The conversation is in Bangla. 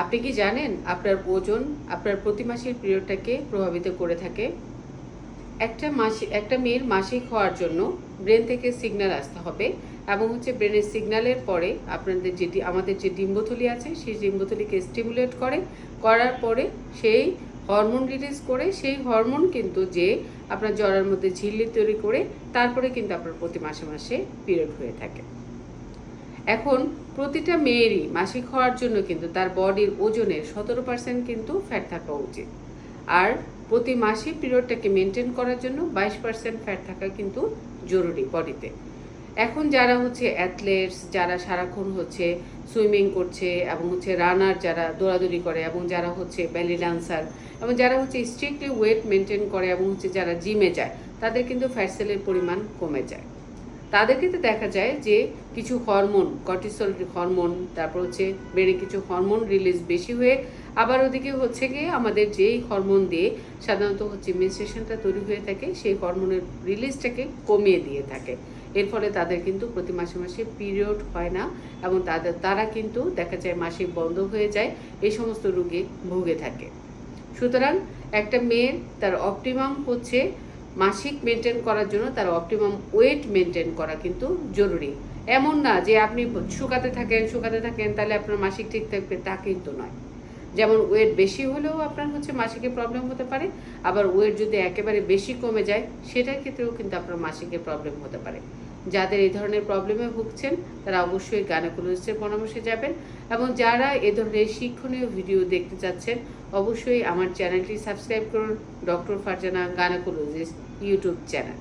আপনি কি জানেন আপনার ওজন আপনার প্রতি মাসের পিরিয়ডটাকে প্রভাবিত করে থাকে? একটা মেয়ের মাসিক হওয়ার জন্য ব্রেন থেকে সিগন্যাল আসতে হবে এবং ব্রেনের সিগন্যালের পরে আমাদের যে ডিম্বথলি আছে সেই ডিম্বথলিকে স্টিমুলেট করার পরে সেই হরমোন রিলিজ করে, সেই হরমোন কিন্তু যে আপনার জরার মধ্যে ঝিল্লি তৈরি করে তারপরে কিন্তু আপনার প্রতি মাসে মাসে পিরিয়ড হয়ে থাকে। এখন প্রতিটা মেয়েরই মাসিক হওয়ার জন্য কিন্তু তার বডির ওজনের 17% কিন্তু ফ্যাট থাকা উচিত, আর প্রতি মাসে পিরিয়ডটাকে মেনটেন করার জন্য 22% ফ্যাট থাকা কিন্তু জরুরি বডিতে। এখন যারা অ্যাথলেটস, যারা সারাক্ষণ সুইমিং করছে এবং রানার, যারা দৌড়াদৌড়ি করে এবং যারা ব্যালি ডান্সার এবং যারা স্ট্রিক্টলি ওয়েট মেনটেন করে এবং যারা জিমে যায়, তাদের কিন্তু ফ্যাট সেলের পরিমাণ কমে যায়। তাদের ক্ষেত্রে দেখা যায় যে কিছু হরমোন, কর্টিসল হরমোন, তারপর ব্রেনে কিছু হরমোন রিলিজ বেশি হয়ে, আবার ওদিকে গিয়ে আমাদের যেই হরমোন দিয়ে সাধারণত মেনস্ট্রুয়েশনটা তৈরি হয়ে থাকে, সেই হরমোনের রিলিজটাকে কমিয়ে দিয়ে থাকে। এর ফলে তাদের কিন্তু প্রতি মাসে মাসে পিরিয়ড হয় না এবং তারা কিন্তু দেখা যায় মাসিক বন্ধ হয়ে যায়, এই সমস্ত রোগে ভুগে থাকে। সুতরাং একটা মেয়ের তার অপটিমাম মাসিক মেনটেন করার জন্য তার অপটিমাম ওয়েট মেনটেন করা কিন্তু জরুরি। এমন না যে আপনি শুকাতে থাকেন তাহলে আপনার মাসিক ঠিক থাকবে, তা কিন্তু নয়। যেমন ওয়েট বেশি হলেও আপনার মাসিকের প্রবলেম হতে পারে, আবার ওয়েট যদি একেবারে বেশি কমে যায় সেটার ক্ষেত্রেও কিন্তু আপনার মাসিকের প্রবলেম হতে পারে। যাদের এই ধরনের প্রবলেমে ভুগছেন তারা অবশ্যই গাইনোকোলজিস্টের পরামর্শে যাবেন, এবং যারা এ ধরনের শিক্ষণীয় ভিডিও দেখতে চাচ্ছেন অবশ্যই আমার চ্যানেলটি সাবস্ক্রাইব করুন, doctor Farzana gynaecologist YouTube channel.